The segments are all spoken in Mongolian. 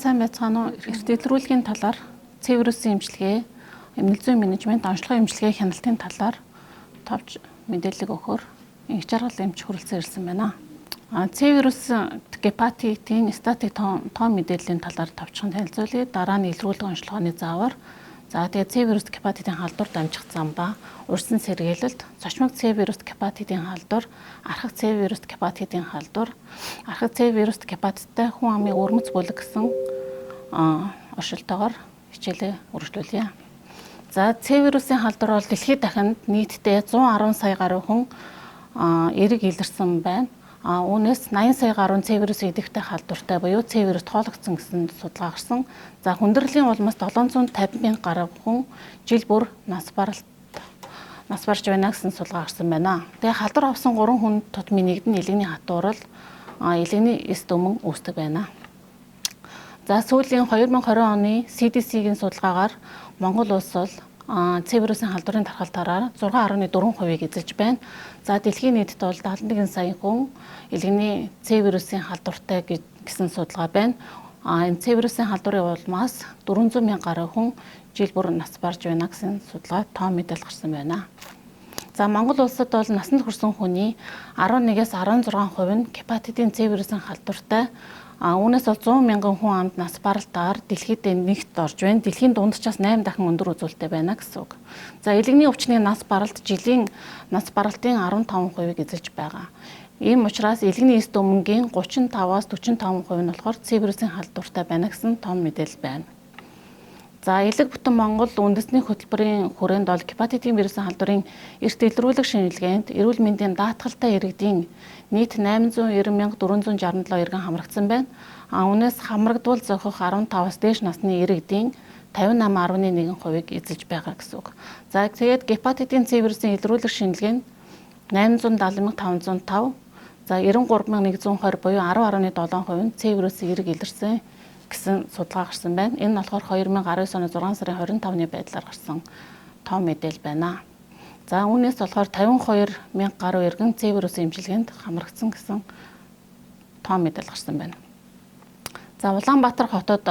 сайн байцгаана уу? Эрт илрүүлгийн талаар C вирусын эмчилгээ, эмнэлэг зүйн менежмент, онцлогын эмчилгээ хяналтын талаар товч мэдээлэл өгөхөөр инх жаргал эмч хүрэлцэн ирсэн байна. C вирус гепатитийн статик тоон мэдээллийн талаар товчхон танилцуулъя. Дараа нь илрүүлэг онцлогооны заавар. За тэгээд C вирус гепатитийн халдварт амжих зам ба урьдчилан сэргийлэлт, цочмог C вирус гепатитийн халдвар, архаг C вирус гепатитийн халдвар, архаг C вирус гепатиттай хүн амын өрмөц бүлэг гэсэн оршилтойгоор хичээлээ үргэлжлүүлье. За C вирусын халдвар бол дэлхийд дахинд нийтдээ 110 сая гаруй хүн эрэг илэрсэн байна. Үүнээс 80 сая гаруй C вирус идэвхтэй халдвартай буюу C вирус тоологдсон гэсэн судалгаа гарсан. За хүндрлийн улмаас 750 мянга гаруй хүн жил бүр нас барж байна гэсэн судалгаа гарсан байна. Тэгээ халдвар авсан 3 хүн тутмын нэгд нь илэгний хатуурал, илэгний эс дүмэн үүсдэг байна. За сүүлийн 2020 оны CDC-гийн судалгаагаар Монгол улс бол C вирусын халдварын тархалтаараа 6.4%-ийг эзэлж байна. За дэлхийн нийтэд бол 71 сая хүн илэгний C вирусын халдвартай гэсэн судалгаа байна. Энэ C вирусын халдварын улмаас 400 мянга гаруй хүн жил бүр нас барж байна гэсэн судалгаа тоон мэдээлэл гарсан байна. За Монгол улсад бол насанд хүрсэн хүний 11-ээс 16% нь гепатитын C вирусын халдвартай. Үүнээс бол 100 мянган хүн амд нас баралтаар дэлхийд нэгт орж байна. Дэлхийн дунджаас 8 дахин өндөр үзүүлэлттэй байна гэсэн үг. За илэгний өвчний нас баралт жилийн нас баралтын 15%-ийг эзэлж байгаа. Ийм учраас илэгний эс дүмэнгийн 35-аас 45% нь болохоор C вирусын халдвартай байна гэсэн том мэдээлэл байна. За элэг бүтэн Монгол үндэсний хөтөлбөрийн хүрээнд бол гепатитын вирусын халдварын эрт илрүүлэг шинжилгээнд эрүүл мэндийн даатгалтай иргэдийн нийт 890,467 иргэн хамрагдсан байна. Үүнээс хамрагдвал зохих 15-аас дээш насны иргэдийн 58.1%-ийг эзэлж байгаа гэсэн үг. За тэгээд гепатитын C вирусын илрүүлэг шинжилгээнд 870,505, за 93,120 буюу 10.7% нь C вирусын эрэг илэрсэн гэсэн судалгаа гарсан байна. Энэ нь болохоор 2019 оны 6 сарын 25-ны байдлаар гарсан том мэдээлэл байна. За үүнээс болохоор 52 мянга гаруй иргэн C вирусын эмчилгээнд хамрагдсан гэсэн том мэдээлэл гарсан байна. За Улаанбаатар хотод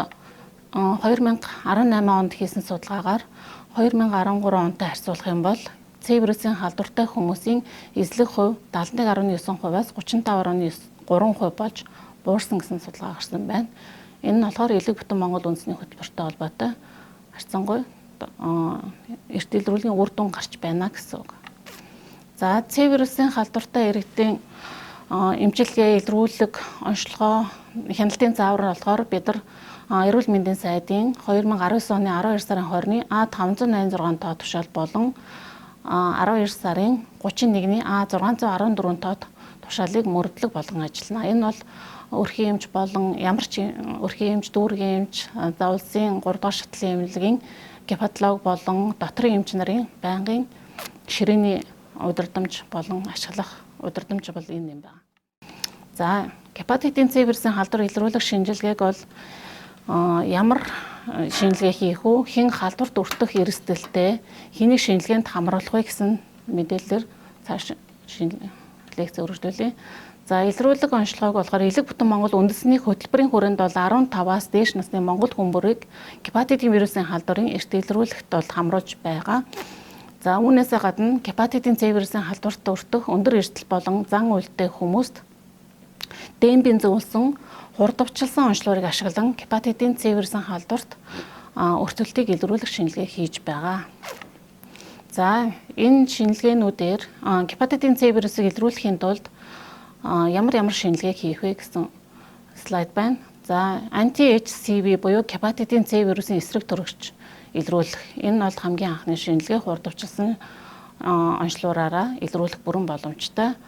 2018 онд хийсэн судалгаагаар 2013 онтой харьцуулах юм бол C вирусын халдвартай хүмүүсийн эзлэх хувь 71.9%-аас 35.3% болж буурсан гэсэн судалгаа гарсан байна. Энэ нь болохоор элэг бүтэн Монгол үндэсний хөтөлбөртэй холбоотой харьцангуй эрт илрүүлгийн үр дүн гарч байна гэсэн үг. За C вирусын халдвартай иргэдийн эмчилгээ, илрүүлэг, онцлогоо, хяналтын заавар болохоор бид нар эрүүл мэндийн сайдын 2019 оны 12 сарын 20-ны А586 тоо тушаал болон 12 сарын 31-ний А614 тоо тушаалыг мөрдлөг болгон ажиллана. Энэ бол өрхийн эмч болон ямар ч өрхийн эмч, дүүргийн эмч, улсын 3 дахь шатлын эмнэлгийн гепатолог болон доторын эмч нарын байнгын ширээний удирдамж болон ашиглах удирдамж бол энэ юм байна. За гепатитын C вирусын халдвар илрүүлэх шинжилгээг бол ямар шинжилгээ хийх үү, хэн халдварт өртөх эрсдэлтэй хэнийг шинжилгээнд хамруулах вэ гэсэн мэдээлэлээр цааш лекц өргөжлүүлье. За илрүүлэг онцлогоог болохоор элэг бүтэн Монгол үндэсний хөтөлбөрийн хүрээнд бол 15-аас дээш насны монгол хүмүүрийг гепатитын вирусын халдварын эрт илрүүлэгт бол хамруулж байгаа. За үүнээсээ гадна гепатитын C вирусын халдварт өртөх өндөр эрсдэл болон зан үйлдэлтэй хүмүүст дэмбийн зөвлөсөн хурдвчилсан онцлогыг ашиглан гепатитын C вирусын халдварт өртөлтийг илрүүлэх шинжилгээ хийж байгаа. За энэ шинжилгээнүүдээр гепатитын C вирусыг илрүүлэхийн тулд ямар шинжилгээ хийх вэ гэсэн слайд байна. За анти-HCV буюу гепатитын C вирусын эсрэг төрөгч илрүүлэх. Энэ нь бол хамгийн анхны шинжилгээ хурдвчилсан онцлогоороо илрүүлэх бүрэн боломжтой.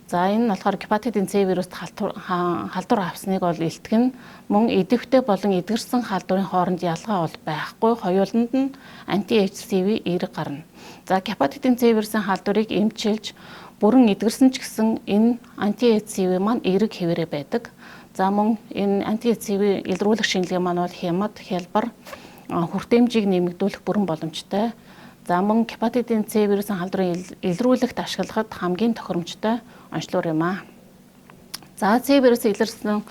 За энэ нь болохоор гепатитын C вируст халдвар авсныг бол илтгэн мөн идэвхтэй болон эдгэрсэн халдварын хооронд ялгаа бол байхгүй. Хоёуланд нь анти-HCV эерэг гарна. За гепатитын C вирусын халдварыг эмчилж бүрэн эдгэрсэн ч гэсэн энэ анти-HCV маань эерэг хэвээрээ байдаг. За мөн энэ анти-HCV илрүүлэх шинжилгээ маань бол хямд, хялбар, хүртээмжийг нэмэгдүүлэх бүрэн боломжтой. За мөн гепатитын C вирусын халдварын илрүүлэгт ашиглахад хамгийн тохиромжтой онцлог юм аа. За C вирус илэрсэн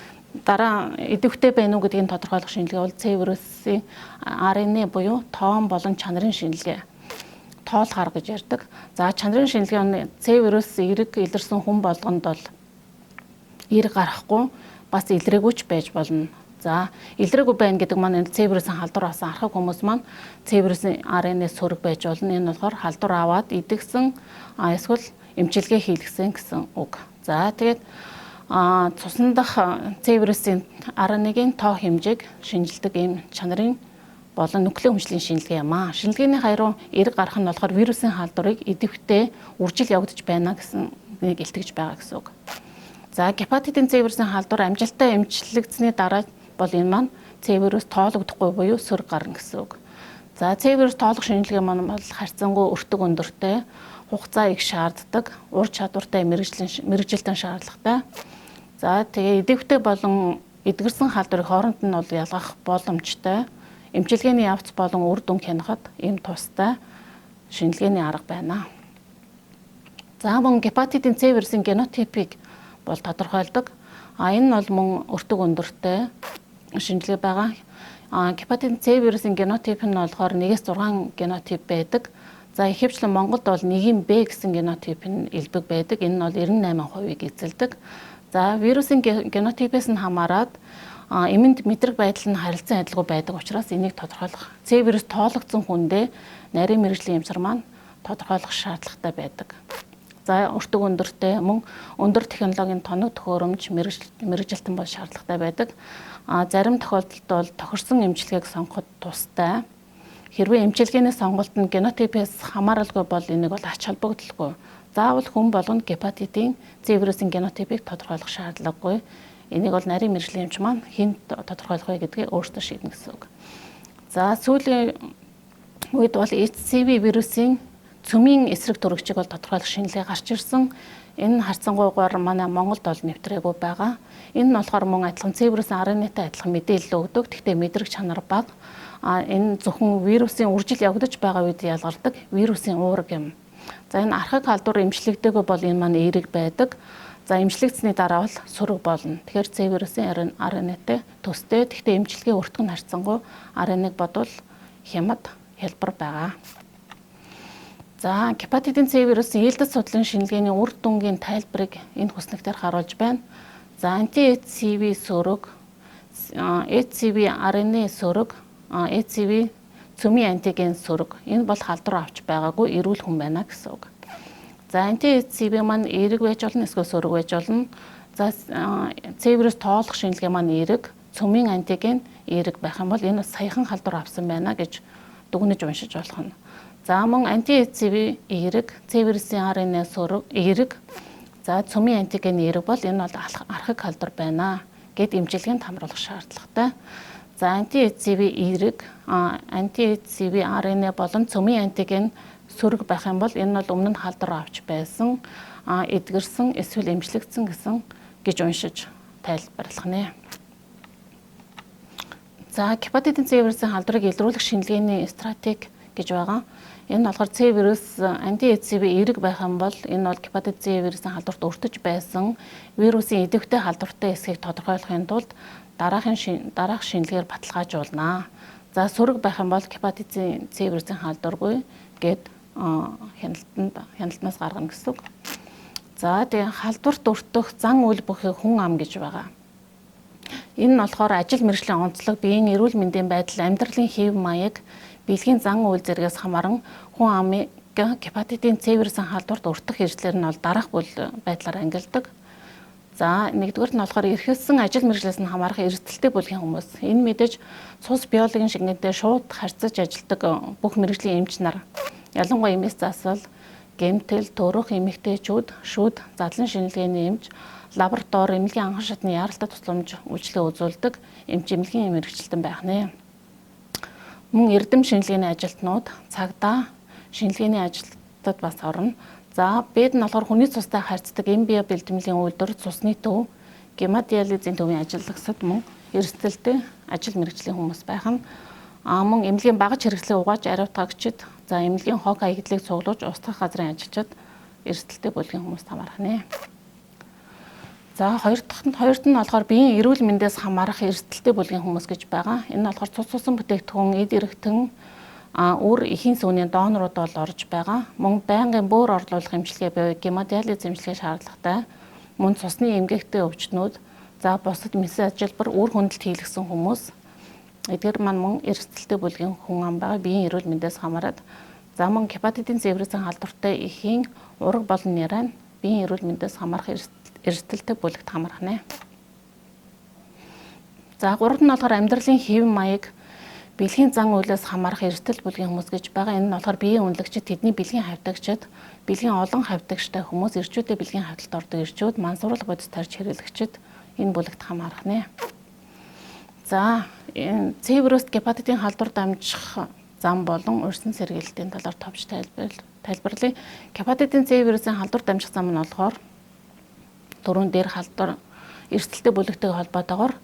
дараа идэвхтэй байна уу гэдгийг тодорхойлох шинжилгээ бол C вирусын RNA буюу тоон болон чанарын шинжилгээ. Тоол хар гэж ярьдаг. За чанарын шинжилгээний C вирус эерэг илэрсэн хүн болгонд бол эерэг гарахгүй бас илрээгүй ч байж болно. За илрээгүй байна гэдэг маань C вирусын халдвар авсан архаг хүмүүс маань C вирусын RNA сөрөг байж болно. Энэ болохоор халдвар аваад идэгсэн эсвэл эмчилгээ хийлгсэн гэсэн үг. За тэгээд цусан дах C вирусын RNA-гийн тоо хэмжээг шинжилдэг ийм чанарын болон нүклийн хүчлийн шинжилгээ юм аа. Шинжилгээний хариу эерэг гарах нь болохоор вирусын халдварыг идэвхтэй үржил явагдаж байна гэсэн нэг илтгэж байгаа гэсэн үг. За гепатитын C вирусын халдвар амжилттай эмчилэгдсэний дараа бол энэ маань C вирус тоологдохгүй буюу сөрөг гарна гэсэн үг. За C вирус тоолох шинжилгээ маань бол харьцангуй өртөг өндөртэй, хугацаа их шаарддаг, ур чадвартай мэрэгжилтэн шаардлагатай. За тэгээ идэвхтэй болон эдгэрсэн халдварыг хооронд нь бол ялгах боломжтой. Эмчилгээний явц болон үр дүн хянахад ийм тустай шинжилгээний арга байна. За мөн гепатитын C вирусын генотипийг бол тодорхойлдог. Энэ нь бол мөн өртөг өндөртэй шинжилгээ байгаа. Гепатитын C вирусын генотип нь болохоор 1-6 генотип байдаг. За ихэвчлэн Монголд бол 1 Б гэсэн генотип нь элбэг байдаг. Энэ нь бол 98%-ийг эзэлдэг. За вирусын генотипээс нь хамаарат эмэнд мэдрэг байдал нь харилцан адилгүй байдаг учраас энийг тодорхойлох C вирус тоологдсон хүндээ нарийн мэрэгжлийн эмчнэр маань тодорхойлох шаардлагатай байдаг. За өртөг өндөртэй мөн өндөр технологийн тоног төхөөрөмж мэрэгжилтэн бол шаардлагатай байдаг. Зарим тохиолдолд бол тохирсон эмчилгээг сонгоход тустай. Хэрвээ эмчилгээний сонголт нь генотипээс хамааралгүй бол энийг бол ач холбогдолгүй. Заавал хүн болгонд гепатитын C вирусын генотипийг тодорхойлох шаардлагагүй. Энийг бол нарийн мэрэгжлийн эмч маань хэн тодорхойлох вэ гэдгийг өөртөө шийднэ гэсэн үг. За сүүлийн үед бол HCV вирусын цөмийн эсрэг төрөгчийг бол тодорхойлох шинжилгээ гарч ирсэн. Энэ харьцангуйгаар манай Монголд бол нэвтрээгүй байгаа. Энэ нь болохоор мөн адилхан C вирусын RNA-тай адилхан мэдээлэл өгдөг. Гэхдээ мэдрэг чанар бага. Энэ зөвхөн вирусын үржил явагдаж байгаа үед ялгардаг вирусын уурэг юм. За энэ архаг халдвар эмчлэгдээгүй бол энэ маань эерэг байдаг. За эмчлэгдсэний дараа бол сөрөг болно. Тэгэхээр C вирусын RNA-тай төстэй. Гэхдээ эмчилгээ өртгөн харьцангуй RNA-г бодвол хямд хэлбэр байгаа. За гепатитын C вирусын ээлдэс судлалын шинжилгээний үр дүнгийн тайлбарыг энэ хүснэгтээр харуулж байна. За анти-HCV сөрөг, HCV RNA сөрөг, HCV цөмийн антиген сөрөг. Энэ бол халдвар авч байгаагүй эрүүл хүн байна гэсэн үг. За анти-HCV маань эерэг байж болно, эсвэл сөрөг байж болно. За C вирус тоолох шинжилгээ маань эерэг, цөмийн антиген эерэг байх юм бол энэ саяхан халдвар авсан байна гэж дүгнэж уншиж болох нь. За мөн анти-HCV эерэг, C вирусын RNA сөрөг эерэг. За цөмийн антиген эерэг бол энэ бол архаг халдвар байна гэд эмчилгээнд хамруулах шаардлагатай. За анти-HCV эерэг, анти-HCV RNA болон цөмийн антиген сөрөг байх юм бол энэ бол өмнө нь халдвар авч байсан, эдгэрсэн эсвэл эмчлэгдсэн гэж уншиж тайлбарлах нэ. За гепатитын C вирусын халдварыг илрүүлэх шинжилгээний стратеги гэж байгаа. Энэ болохоор C вирус анти-HCV эерэг байх юм бол энэ бол гепатит C вирусын халдварт өртөж байсан вирусын идэвхтэй халдвартай эсхийг тодорхойлохын тулд дараах шинжилгээр баталгаажуулнаа. За сөрөг байх юм бол гепатитын C вирусын халдваргүй гэд хяналтнаас гаргана гэсэн үг. За тэгээ халдварт өртөх зан үйл бүхий хүн ам гэж байгаа. Энэ нь болохоор ажил мэргэжлийн онцлог, биеийн эрүүл мэндийн байдал, амьдралын хэв маяг, бэлгийн зан үйл зэрэгээс хамааран хүн амыг гепатитын C вирусын халдварт өртөх эрсдлэр нь бол дараах байдлаар ангилдаг. За нэгдүгээр нь болохоор эрхэлсэн ажил мэргэжлээс нь хамаарах эрсдэлтэй бүлгийн хүмүүс. Энэ мэдээж цус биологийн шингэнтэй шууд харьцаж ажилладаг бүх мэргэжлийн эмч нар, ялангуяа эмээс засал, гэмтэл, төрөх эмэгтэйчүүд, шүд, задлан шинжилгээний эмч, лаборатори, эмнэлгийн анхан шатны яаралтай тусламж үйлчлэг үзүүлдэг эмчилгээний мэргэжилтэн байх нэ. Мөн эрдэм шинжилгээний ажилтнууд цагдаа шинжилгээний ажилтнууд бас орно. За бэд нь болохоор хүний цустай харьцдаг эмбио бэлтгэмлийн үйлдвэр, цусны төв, гемодиализийн төвийн ажиллагчид мөн эрсдэлтэй ажил мэргэжлийн хүмүүс байх нь. Мөн эмнэлгийн багаж хэрэгслээ угааж ариутгагчид, за эмнэлгийн хог хаягдлыг цуглуулж устгах газрын ажилчид эрсдэлтэй бүлгийн хүмүүст хамаарх нэ. За хоёрт нь болохоор биеийн эрүүл мэндээс хамаарах эрсдэлтэй бүлгийн хүмүүс гэж байгаа. Энэ нь болохоор цус цусан бүтээгдэхүүн, эд эргэтэн, үр эхийн сүмний донорууд бол орж байгаа. Мөн байнгын бөөр орлуулах эмчилгээ буюу гемодиализ эмчилгээ шаардлагатай. Мөн цусны эмгэгтэй өвчтнүүд, за бусад мэс ажилбар үр хөндлөлт хийлгсэн хүмүүс. Эдгээр маань мөн эрсдэлтэй бүлгийн хүн ам байгаа. Биеийн эрүүл мэндээс хамаарат. За мөн гепатитын C вирусын халдвартай эхийн ураг болон няраа биеийн эрүүл мэндээс хамаарах эрсдэлтэй бүлэгт хамаархнэ. За гуравт нь болохоор амьдралын хэв маяг, бэлгийн зан үйлээс хамаарах эрсдэл бүлгийн хүмүүс гэж байгаа. Энэ нь болохоор биеийн үнэлэгчид, тэдний бэлгийн хавьтагчид, бэлгийн олон хавьтагчтай хүмүүс, эрчүүдтэй бэлгийн хавьталд ордог эрчүүд, мансууруулах бодис тарж хэрэглэгчид энэ бүлэгт хамаархнэ. За C вируст гепатитын халдвар дамжих зам болон урьдчилан сэргийлэлтийн талаар товч тайлбарлая. Гепатитын C вирусын халдвар дамжих зам нь болохоор дөрвөн дээр халдвар эрсдэлтэй бүлэгтэй холбоотойгоор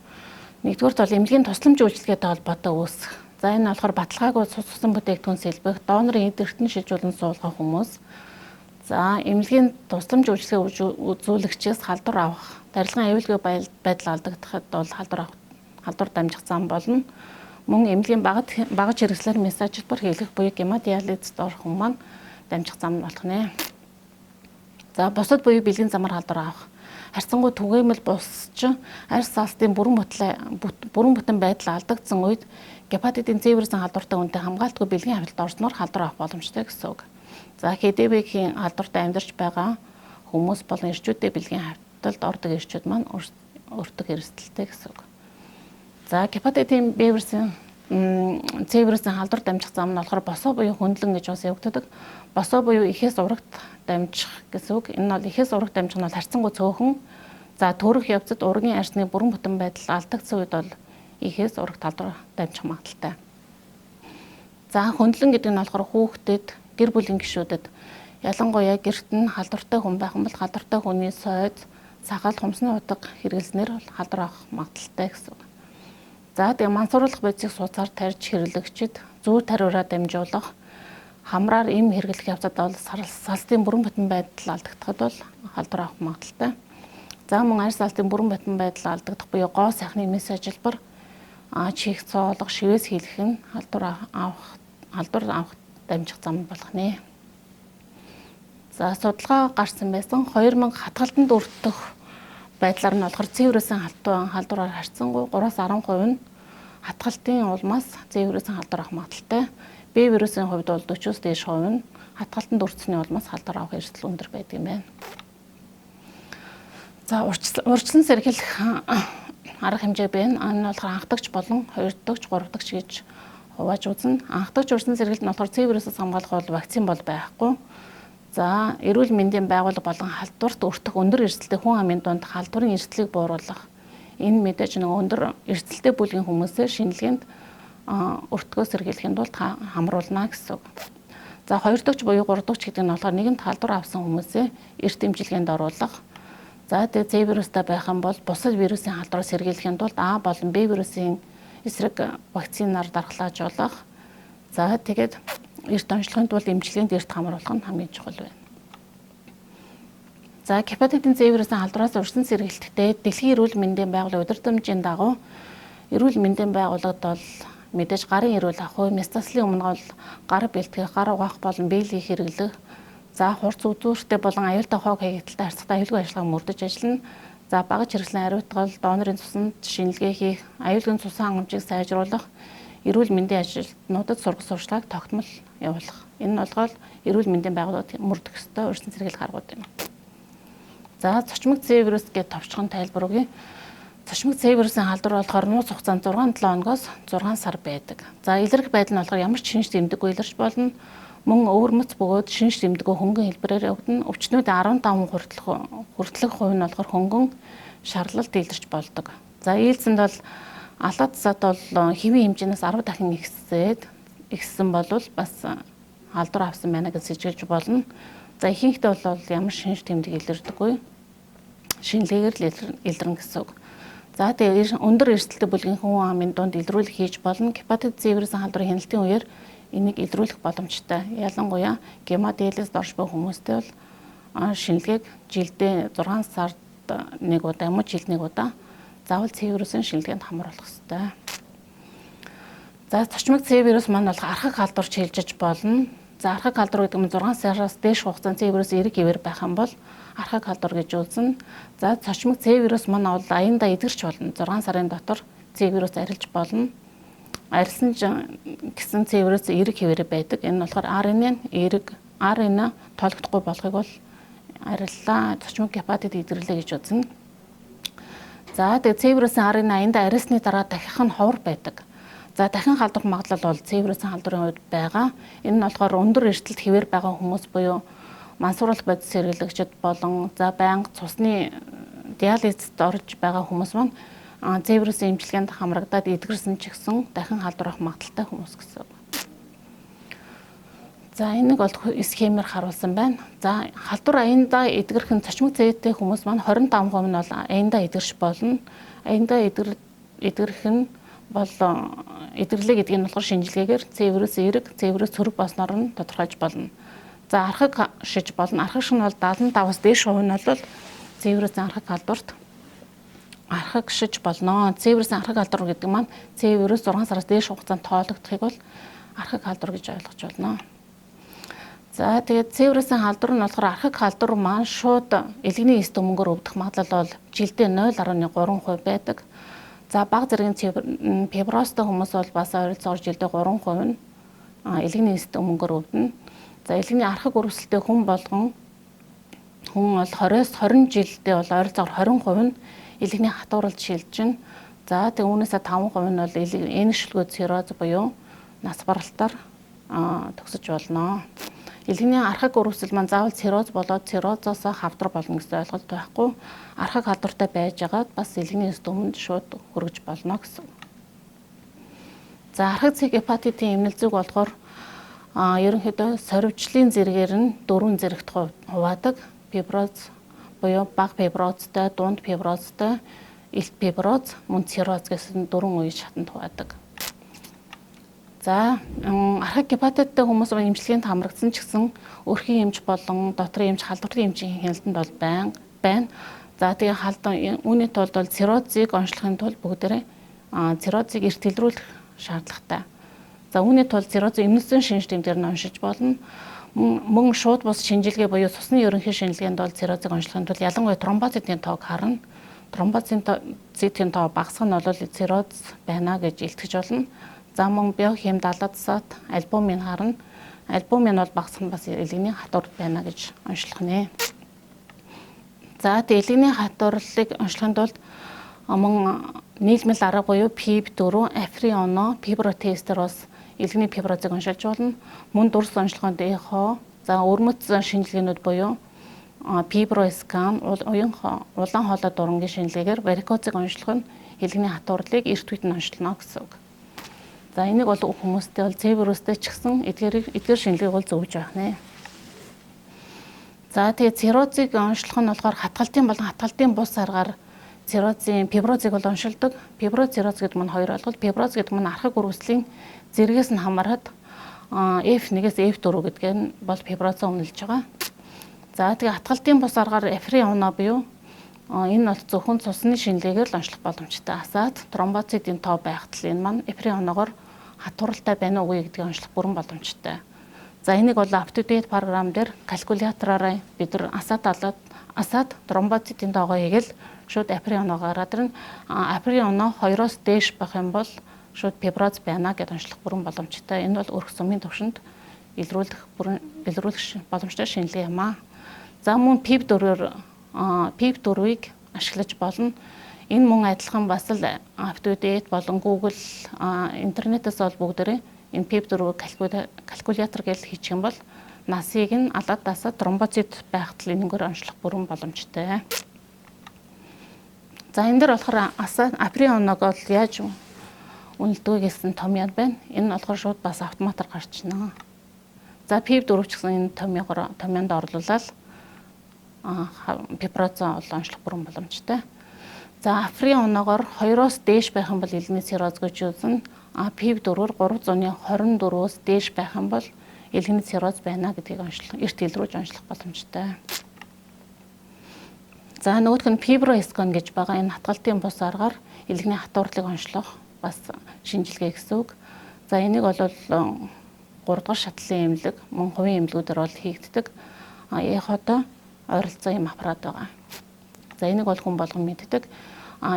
нэгдүгээрт бол эмнэлгийн тусламж үйлчилгээтэй холбоотой үүсэх. За энэ нь болохоор баталгаагүй цус цусан бүтээгдэхүүн сэлбэх, донорын эд эргэтэн шилжүүлэн суулгах хүмүүс. За эмнэлгийн тусламж үйлчилгээ үзүүлэгчээс халдвар авах, дарилгын аюулгүй байдал алдагдахад бол халдвар дамжих зам болно. Мөн эмнэлгийн багаж хэрэгслээр месажлбар хийлгэх буюу гемодиализд орох хүн маань дамжих зам болох нэ. За бусад буюу бэлгийн замаар халдвар авах. Харьцангуй түгээмэл бусч арьс салтын бүрэн бүтэн байдал алдагдсан үед гепатитын C вирусын халдвартай хүнтэй хамгаалтгүй бэлгийн хавьталд орсноор халдвар авах боломжтой гэсэн үг. За ХДВ-ийн халдвартай амьдарч байгаа хүмүүс болон эрчүүдтэй бэлгийн хавьталд ордог эрчүүд маань өртөг эрсдэлтэй гэсэн үг. За гепатитын C вирусын халдвар дамжих зам нь болохоор босоо буюу хөндлөн гэж бас явагддаг. Босоо буюу ихээс урагт дамжих гэсэн үг. Энэ нь бол ихээс урагт дамжих нь бол харьцангуй цөөхөн. За төрөх явцад ургийн арсны бүрэн бүтэн байдал алдагдсан үед бол ихээс урагт халдвар дамжих магадaltaй. За хөндлөн гэдэг нь болохоор хүүхдэд, гэр бүлийн гишүүдэд ялангуяа гэрт нь халдвартай хүн байх юм бол халдвартай хүний сойд, сахал, хумсны утга хэрэглэснээр бол халдвар авах магадaltaй гэсэн үг. За тэгээ мансууруулах бодисыг сууцаар тарьж хэрэглэгчид зүүр тариураа дамжуулах, хамраар эм хэрэглэх явцад бол салтын бүрэн бүтэн байдал алдагдахад бол халдвар авах магадaltaй. За мөн арьс салтын бүрэн бүтэн байдал алдагдах буюу гоо сайхны мэс ажилбар, чих цоолох, шивээс хийлгэх нь халдвар авах дамжих зам болох нэ. За судалгаа гарсан байсан 2000 хатгалтанд өртөх байдлаар нь болохоор C вирусын халдвараар харьцангуй 3-10% нь хатгалтын улмаас C вирусын халдвар авах магадaltaй. B вирусын хувьд бол 40-с дээш хувь нь хатгалтанд өртсөний улмаас халдвар авах эрсдэл өндөр байдаг юм байна. За урьдчилан сэргийлэх арга хэмжээ байна. Энэ нь болохоор анхдагч болон хоёрдогч, гуравдагч гэж хувааж үзнэ. Анхдагч урьдчилан сэргийлэлт нь болохоор C вирусээс хамгаалах бол вакцин бол байхгүй. За эрүүл мэндийн байгууллага болон халдварт өртөх өндөр эрсдэлтэй хүн амын дунд халдварын эрсдлийг бууруулах. Энэ мэдээж нэг өндөр эрсдэлтэй бүлгийн хүмүүсээр шинжилгээнд өртгөө сэргийлэхэд бол хамруулна гэсэн үг. За хоёрдогч буюу гуравдагч гэдэг нь болохоор нэгэнт халдвар авсан хүмүүсээ эрт эмчилгээнд оруулах. За тэгээ C вирустай байх юм бол бусад вирусын халдвараа сэргийлэхэд бол А болон Б вирусын эсрэг вакцинаар дархлаажуулах. За тэгээд эрт онцлогын тулд эмчилгээнд эрт хамруулах нь хамгийн чухал байна. За гепатитын C вирусын халдвараас урьдчилан сэргийлэлттэй Дэлхийн эрүүл мэндийн байгууллагын удирдамжийн дагуу эрүүл мэндийн байгууллагад бол мэдээж гарын эрүүл авах, мястаслын өмнө бол гар бэлтгэх, гар угаах болон биелийг хэрэглэх, за хурц үзүүртэй болон аюултай хог хаягдaltaй харьцагтай аюулгүй ажиллагааг мөрдөж ажиллана. За багаж хэрэглэн хариуцлага, донорын цуснд шинжилгээ хийх, аюулгүй цусан хангамжийг сайжруулах, эрүүл мэндийн ажилтнуудад сургах сурчлагыг тогтмол явуулах. Энэ нь болгоод эрүүл мэндийн байгууллагууд мөрдөх ёстой урьдчилан сэргийлэх аргууд юм. За цочмог C вирус гэж товчхон тайлбар өгье. Цочмог C вирусын халдвар болохоор нууц хугацаанд 6-7 хоногоос 6 сар байдаг. За илэрх байдал нь болохоор ямар ч шинж тэмдэггүй илэрч болно. Мөн өвөрмөц бөгөөд шинж тэмдэггүй хөнгөн хэлбэрээр явагдана. Өвчтнүүд 15% хүртэлх хувь нь болохоор хөнгөн шарлалт илэрч болдог. За ээлжинд бол алаад зад бол хэвийн хэмжээнээс 10 дахин ихссэн бол бас халдвар авсан байна гэж сэжиглэж болно. За ихэнхдээ бол ямар шинж тэмдэг илэрдэггүй. Шинэлгээр л илэрнэ гэсэн үг. За тэгээ өндөр эрсдэлтэй бүлгийн хүн амын дунд илрүүлэх хийж болно. Гепатит C вирусын халдварын хяналтын үеэр энийг илрүүлэх боломжтой. Ялангуяа гемодиализд орж буй хүмүүстэй бол шинэлгээг жилдээ 6 сард 1 удаа юм уу жилд 1 удаа заавал C вирусын шинжилгээнд хамруулах ёстой. За цочмог C вирус маань бол архаг халдварч шилжиж болно. За архаг халдвар гэдэг нь 6 сараас дээш хугацаанд C вирус эрэг ивэр байх юм бол архаг халдвар гэж үзнэ. За цочмог C вирус маань бол аяндаа эдгэрч болно. 6 сарын дотор C вирус арилж болно. Арилсан гэсэн C вирус эрэг хിവэр байдаг. Энэ болохоор RNA тоологдохгүй болохыг бол ариллаа цочмог гепатит эдгэрлээ гэж үзнэ. За тэгээд C вирусын RNA аяндаа арилсны дараа дахих нь ховор байдаг. За дахин халдвар магадлал бол C вирусын халдварын үед байгаа. Энэ нь болохоор өндөр эрсдэлд хിവэр байгаа хүмүүс буюу мансууруулах бодис сэргийлэгчид болон за байнга цусны диализд орж байгаа хүмүүс маань C вирусын эмчилгээнд хамрагдаад эдгэрсэн ч гэсэн дахин халдвар авах магадaltaй хүмүүс гэсэн. За энийг бол схемээр харуулсан байна. За халдвар аяндаа эдгэрхэн цочмог Цтэй хүмүүс маань 25% нь бол аяндаа эдгэрч болно. Аяндаа эдгэрх нь бол эдгэрлээ гэдэг нь болохоор шинжилгээгээр C вирус эрэг, C вирус цөрөг болсноор нь тодорхойлж болно. За архаг шиж болно. Архаг шин бол 75-аас дээш хувь нь бол C вирусын архаг халдварт архаг шиж болно. C вирусын архаг халдвар гэдэг маань C вирус 6 сараас дээш хугацаанд тоологдохыг бол архаг халдвар гэж ойлгож болно. За тэгээд C вирусын халдвар нь болохоор архаг халдвар маань шууд элэгний эс дөмөнгөөр өвдөх магадлал бол жилдээ 0.3% байдаг. За бага зэргийн фиброзтой хүмүүс бол бас ойролцоогоор жилдээ 3% нь элэгний эс дөмөнгөөр өвдөнө. За элэгний архаг өрөвсөлтэй хүн бол 20-с 20 жилдээ бол ойролцоогоор 20% нь элэгний хатууралд шилжинэ. За тэг үүнээсээ 5% нь бол энэшилгүүд цирроз буюу нас баралтаар төгсөж болно. Элэгний архаг өрөвсөл маань заавал цирроз болоод циррозоос хавдар болно гэсэн ойлголт байхгүй. Архаг халдвартай байж байгаад бас элэгний эс дөмөнд шууд хүргэж болно гэсэн. За архаг C гепатитын эмнэл зүг болохоор ерөнхийдөө сорвчлын зэрэгээр нь 4 зэрэгт хуваадаг. Фиброз буюу бага фиброзтой, дунд фиброзтой, илт фиброз, мөн цирроз гэсэн 4 үе шатанд хуваадаг. За архаг гепатиттай хүмүүс эмчилгээнд хамрагдсан ч гэсэн өрхийн эмч болон дотрын эмч, халдварлын эмчийн хяналтанд бол байна. За тэгээ үүний тулд бол циррозыг онцлохын тулд бүгдээрээ циррозыг эрт илрүүлэх шаардлагатай. За үүний тулд циррозын эмнэлзэн шинж тэмдгээр нь уншиж болно. Мөн шууд бус шинжилгээ буюу цусны ерөнхий шинжилгээнд бол циррозыг онцлохын тулд ялангуяа тромбоцитын тоог харна. Тромбоцитын тоо багасх нь бол цирроз байна гэж илтгэж болно. За мөн биохим даладсаад альбумин харна. Альбумин бол багасх нь бас элэгний хатвар байна гэж онцлох нэ. За элэгний хатварлыг онцлохын тулд мөн нийлмэл арга буюу PIB4, Африоно, фибротестер бас элэгний фиброзыг оншилж болно. Мөн дүрс онцлогоонд эхо, за өрмөц шинжилгээнүүд буюу фиброскан, улаан хоолой дурангийн шинжилгээгээр варикозыг онцлох нь элэгний хатварлыг эрт үед нь онцлоно гэсэн үг. За энийг бол хүмүүстэй бол C вирустэй ч гэсэн эдгээр шинжилгээг бол зөвж байх нэ. За тэгээ циррозыг онцлох нь болохоор хатгалтын болон хатгалтын бус аргаар циррозын фиброзыг бол оншилдог. Фиброз цирроз гэдэг нь хоёр ойлголт. Фиброз гэдэг нь архаг өрөвслийн зэрэгээс нь хамаарат F1-ээс F4 гэдгээр нь бол фиброзоо үнэлж байгаа. За тэгээ хатгалтын бус аргаар Африоно буюу энэ бол зөвхөн цусны шинжилгээгээр л онцлох боломжтой. Асаад тромбоцитын тоо байхад энэ маань Африоногоор хатваралтай байна уу гэдгийг онцлох бүрэн боломжтой. За энийг бол up-to-date програм дээр калькулятораараа бид нар асаад тромбоцитын тоогоо хийгээл шууд Африоно гараад ирнэ. Африоно 2-оос дээш байх юм бол шууд фиброз байна гэдээ онцлох бүрэн боломжтой. Энэ бол өрх сумын төвшөнд илрүүлэх боломжтой шинжилгээ юм аа. За мөн PIB4-ийг ашиглаж болно. Энэ мөн адилхан бас л up-to-date болон Google интернетээс бол бүгдээрээ энэ PIB4 калькулятор гэж хийчих юм бол насыг нь алаадаас тромбоцит байхад л энэгээр онцлох бүрэн боломжтой. За энэ дээр болохоор Африоног бол яаж үнэлдэг гэсэн томьёо байна. Энэ нь болохоор шууд бас автоматар гарчна. За PIB4 ч гэсэн энэ томьёонд орлуулаад фиброзоо онцлох бүрэн боломжтой. За Африоногоор 2-оос дээш байх юм бол элэгний цирроз гэж үзнэ. PIB4-оор 324-өөс дээш байх юм бол элэгний цирроз байна гэдгийг онцлох, эрт илрүүлж онцлох боломжтой. За нөгөөх нь фиброэскон гэж байгаа энэ хатгалтын бус аргаар илгэний хатуурлыг онцлох бас шинжилгээ гэсэн үг. За энийг бол 3 дугаар шатлалын эмнэлэг, мөн хувийн эмнэлгүүдээр бол хийгддэг. Эхото ойролцоо юм аппарат байгаа. За энийг бол хүн болгон мэддэг.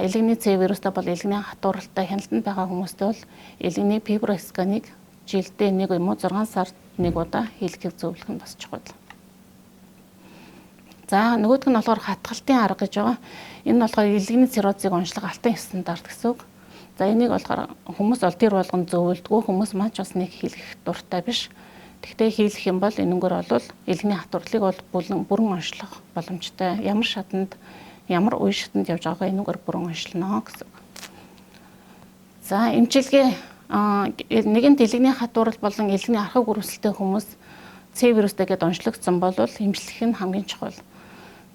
Илгэний С вирустай бол илгэний хатууралтай хяналтанд байгаа хүмүүстээ бол илгэний фиброэсконыг жилдээ 1 юм уу 6 сард 1 удаа хийлгэхийг зөвлөх нь бас чухал. За нөгөөх нь болохоор хатгалтын арга гэж байгаа. Энэ нь болохоор илгэний циррозыг онцлох алтан стандарт гэсэн үг. За энийг болохоор хүмүүс ол тэр болгон зөвлөдгөө, хүмүүс маань ч бас нэг хийлгэх дуртай биш. Тэгтээ хийлгэх юм бол энэгээр бол илгэний хатуурлыг бол бүрэн онцлох боломжтой. Ямар шатанд, ямар үе шатанд явж байгааг энэгээр бүрэн онцлоно гэсэн үг. За эмчилгээ нэгэнт илгэний хатуурал болон илгэний архаг үргэлжлэлтэй хүмүүс С вирустай гэдээ онцлогдсон бол эмчлэх нь хамгийн чухал.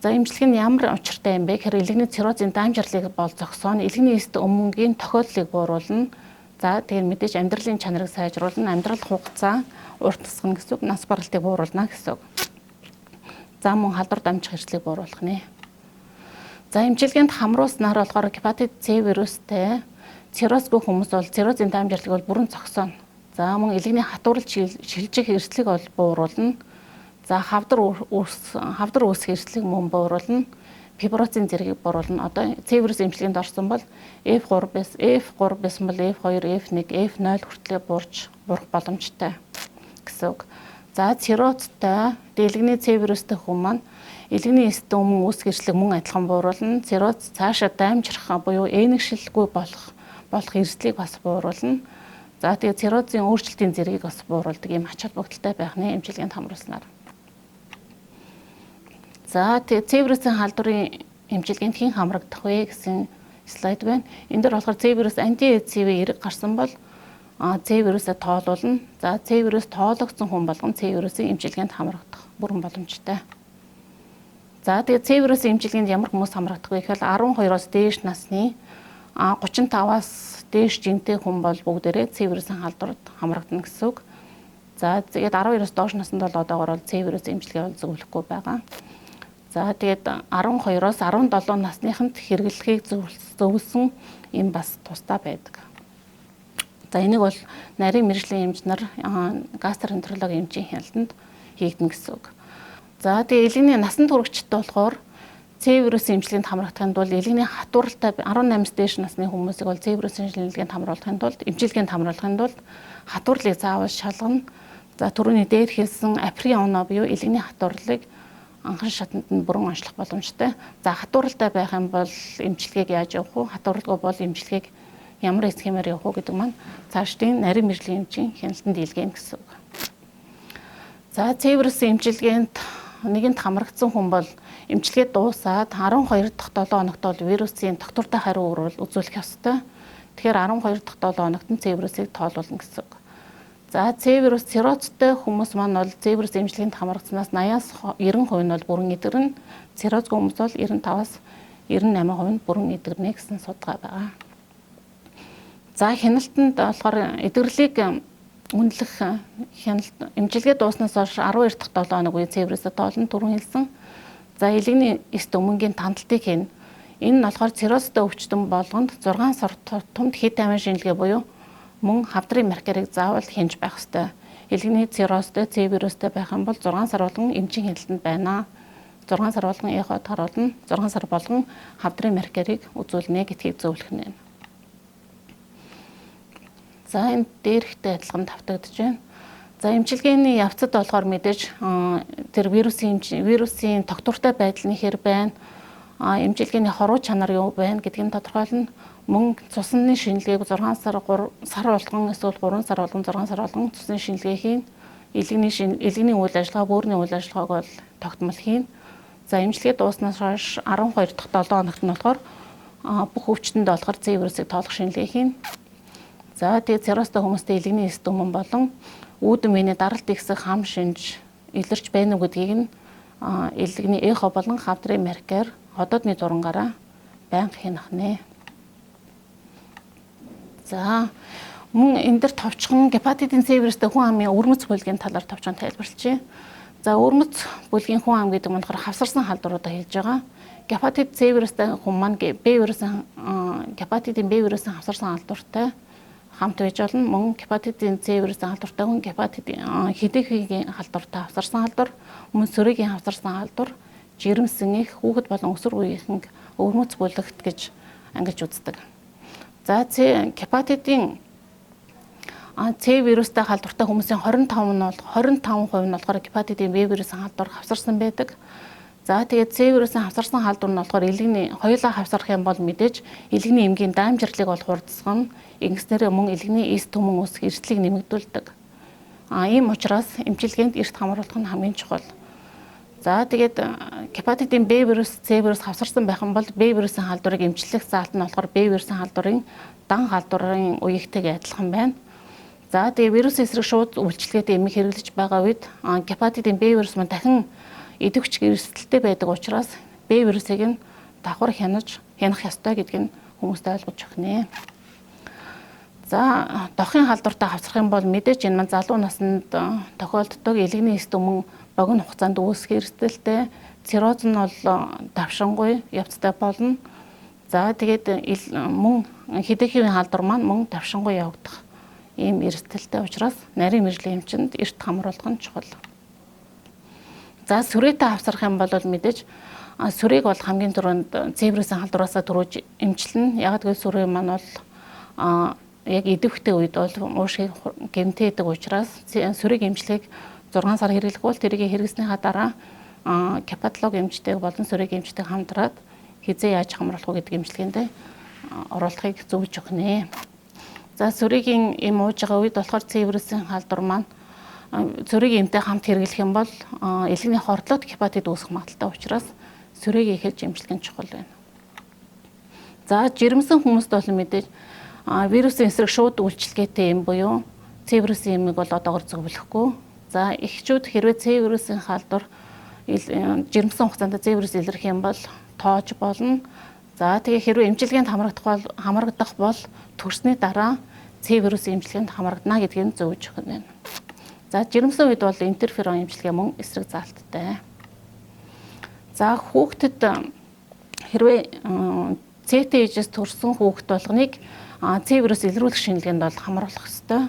За эмчлэх нь ямар учиртай юм бэ гэхээр илгэний циррозын даамжирлыг бол зогсооно, илгэний эст өмнөгийн тохиолдлыг бууруулна. За тэгээд мэдээж амьдралын чанарыг сайжруулна, амьдрал хугацаа уртасгана гэсэн үг, нас баралтыг бууруулна гэсэн үг. За мөн халдвар дамжих хэрэгслийг бууруулах нэ. За эмчилгээнд хамруулснаар болохоор гепатит С вирустэй циррозгүй хүмүүс бол циррозын даамжирлыг бол бүрэн зогсооно. За мөн илгэний хатуурал шилжих хэрэгслийг бол бууруулна. За хавдар үүсэх хэрэгслийг мөн бууруулна. Фиброцийн зэргийг бууруулна. Одоо С вирус эмчилгээнд орсон бол F3 байсан бол F2, F1, F0 хүртлээр буурах боломжтой гэсэн үг. За циррозтой илгэний С вирустэй хүн маань илгэний эст өмнө үүсэх хэрэгслийг мөн адилхан бууруулна. Цирроз цаашаа даймжрах буюу энэгшилгүй болох хэрэгслийг бас бууруулна. За тэгээд циррозын өөрчлөлтийн зэргийг бас бууруулдаг юм ач холбогдолтой байх нэ эмчилгээнд хамруулснаар. За тэгээд С вирусын халдварын эмчилгээнд хэн хамрагдах вэ гэсэн слайд байна. Энд дээр болохоор С вирус анти-ЭЦВ эрэг гарсан бол С вирусаа тоолуулна. За С вирус тоологдсон хүн болгон С вирусын эмчилгээнд хамрагдах бүрэн боломжтой. За тэгээд С вирусын эмчилгээнд ямар хүмүүс хамрагдах вэ гэхээр 12-оос дээш насны 35-аас дээш жинтэй хүн бол бүгдээрээ С вирусын халдварт хамрагдана гэсэн үг. За тэгээд 12-оос доош наснд бол одоогоор С вирусын эмчилгээ зөвлөхгүй байгаа. За тэгээд 12-оос 17 насныханд хэрэглэхийг зөвлөсөн юм бас тусдаа байдаг. За энийг бол нарийн мэргэжлийн эмчнэр гастроэнтерологи эмчийн хяналтанд хийгдэнэ гэсэн үг. За тэгээд илгэний насан туршидтай болохоор С вирусын эмчилгээнд хамрагдахын тулд илгэний хатууралтай 18-с дээш насны хүмүүсийг бол С вирусын эмчилгээнд хамруулахын тулд хатуурлыг заавал шалгана. За түрүүний дээр хэлсэн априоно буюу илгэний хатуурлыг анхан шатанд нь бүрэн онцлох боломжтой. За хатууралтай байх юм бол эмчилгээг яаж явах вэ? Хатууралгүй бол эмчилгээг ямар схемээр явах вэ гэдэг маань цаашдын нарийн мэргэжлийн эмчийн хяналтанд дийлгэнэ гэсэн үг. За С вирусын эмчилгээнд нэгэнт хамрагдсан хүн бол эмчилгээ дуусаад 12 дахь 7 хоногт бол вирусын доктортой хариу үзүүлэх ёстой. Тэгэхээр 12 дахь 7 хоногт нь С вирусыг тоолуулна гэсэн үг. За С вирус циррозтой хүмүүс маань бол С вирус эмчилгээнд хамрагдсанаас 80-аас 90% нь бол бүрэн эдгэрнэ. Циррозгүй хүмүүс бол 95-аас 98% нь бүрэн эдгэрнэ гэсэн судалгаа байгаа. За хяналтанд болохоор эдгэрлийг үнэлэх хяналт эмчилгээ дууснаас хойш 12 дахь 7 хоног үе С вирусаа тоолно түрүүн хэлсэн. За илгэний эст өмнөгийн тандалтыг хийнэ. Энэ нь болохоор циррозтой өвчтөн болгонд 6 сар тутамд хэд амин шинжилгээ буюу мөн хавдрын маркерыг заавал хийнж байх ёстой. Илгэний циррозтой С вирустай байх юм бол 6 сар болгон эмчийн хяналтанд байна. 6 сар болгон эхот харуулна. 6 сар болгон хавдрын маркерыг үзүүлнэ гэдгийг зөвлөх нь. За энэ дээрхтэй адилхан давтагдж байна. За эмчилгээний явцад болохоор мэдээж тэр вирусын тогтвортой байдал нь хэр байна. Эмчилгээний хоруу чанар юу байна гэдгийг тодорхойлно. Мөн цусны шинжилгээг 6 сар болгон эсвэл 3 сар болгон 6 сар болгон цусны шинжилгээ хийн. Илгэний үйл ажиллагаа, бөөрийн үйл ажиллагааг бол тогтмол хийн. За эмчилгээ дууснаас хойш 12 дахь 7 хоногт нь болохоор бүх өвчтөнд болохоор С вирусыг тоолох шинжилгээ хийн. За тэгээд циррозтой хүмүүстэй илгэний эст өмнө болон үүдэн биений даралт ихсэх хам шинж илэрч байна уу гэдгийг нь илгэний эхо болон хавдрын маркер ходоодны зурангаараа байнга хянах нэ. За мөн энэ дэр товчхон гепатитын С вирустэй хүн амын өвөрмөц бүлгийн талаар товчхон тайлбарлажээ. За өвөрмөц бүлгийн хүн ам гэдэг нь болохоор хавсарсан халдваруудаа хэлж байгаа. Гепатит С вирустай хүн маань Б вирусын гепатитын Б вирусын хавсарсан халдвартай хамт байж болно. Мөн гепатитын С вирусын халдвартай хүн гепатитын хэдийхүйгийн халдвартай хавсарсан халдвар, мөн сөрөгийн хавсарсан халдвар, жирэмсэн их хүүхэд болон өсвөр үеийнхэн өвөрмөц бүлэгт гэж ангилж үздэг. За гепатитын С вирустай халдвартай хүмүүсийн 25% нь болохоор гепатитын Б вирусын халдвар хавсарсан байдаг. За тэгээд С вирусын хавсарсан халдвар нь болохоор хоёулаа хавсарх юм бол мэдээж илгэний эмгийн даамжирлыг бол хурдсгана. Ингэснээр мөн илгэний эс түмэн үсэх эрсдлийг нэмэгдүүлдэг. Ийм учраас эмчилгээнд эрт хамруулах нь хамгийн чухал. За тэгээд гепатитын Б вирус, С вирус хавсарсан байх юм бол Б вирусын халдварыг эмчлэх заалт нь болохоор Б вирусын халдварын дан халдварын үеигтэйг адилхан байна. За тэгээд вирусын эсрэг шууд үйлчлэгээтэй эмийг хэрэглэж байгаа үед гепатитын Б вирус маань дахин идэвхжих эрсдэлтэй байдаг учраас Б вирусыг нь давхар хянах ёстой гэдгийг хүмүүст ойлгож өгнө. За дохын халдвартай хавсрах юм бол мэдээж энэ маань залуу наснд тохиолддог илгэний эс түмэн богино хугацаанд үүсэх эрсдэлтэй, цирроз нь бол давшингүй явцтай болно. За тэгээд мөн хэдийхүйн халдвар маань мөн давшингүй явагдах ийм эрсдэлтэй учраас нарийн мэргэжлийн эмчинд эрт хамруулах нь чухал. За сүрээтэй хавсрах юм бол мэдээж сүрээг бол хамгийн түрүүнд С вирусын халдвараасаа түрүүж эмчилнэ. Яг гэвэл сүрээ маань бол яг идэвхтэй үед бол уушиг гэмтээдэг учраас сүрийг эмчлэгийг 6 сар хэрэглэх бол тэрийг хэрэгснийхаа дараа гепатолог эмчтэйг болон сүрийг эмчтэйг хамтраад хизээ яаж хамруулах вэ гэдэг эмчилгээндээ оруулахыг зөвлөж өгнө. За сүрийн эм ууж байгаа үед болохоор С вирусын халдвар маань сүрийн эмтэй хамт хэрэглэх юм бол илгэний хордлогод гепатит үүсэх магадaltaй учраас сүрийг эхэлж эмчлэх нь чухал байна. За жирэмсэн хүмүүст бол мэдээж вирусын эсрэг шууд үйлчлэгээтэй эм буюу С вирусын эмийг бол одоогор зөвлөхгүй. За эхчүүд хэрвээ С вирусын халдвар жирэмсэн хугацаанд С вирус илэрх юм бол тоож болно. За тэгээ хэрвээ эмчилгээнд хамрагдах бол төрсний дараа С вирусын эмчилгээнд хамрагдана гэдгийг зөвлөж өгөх нь. За жирэмсэн үед бол интерферон эмчилгээ мөн эсрэг заалттай. За хүүхдэд хэрвээ ЦТ-ээс төрсэн хүүхэд болгоныг С вирус илрүүлэх шинжилгээнд бол хамруулах ёстой.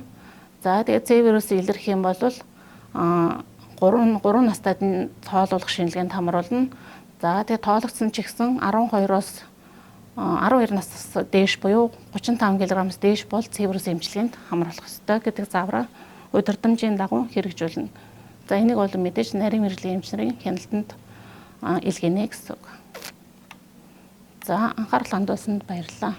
За тэгээ С вирус илэрх юм бол 3 настайд нь тоолуулах шинжилгээнд хамруулна. За тэгээ тоологдсон ч гэсэн 12-оос 12 наснаас дээш буюу 35 кг-с дээш бол С вирусын эмчилгээнд хамруулах ёстой гэдэг заавраа удирдамжийн дагуу хэрэгжүүлнэ. За энийг бол мэдээж нарийн мэргэжлийн эмч нарын хяналтанд илгээнэ гэсэн үг. За анхаарал хандуулсанд баярлалаа.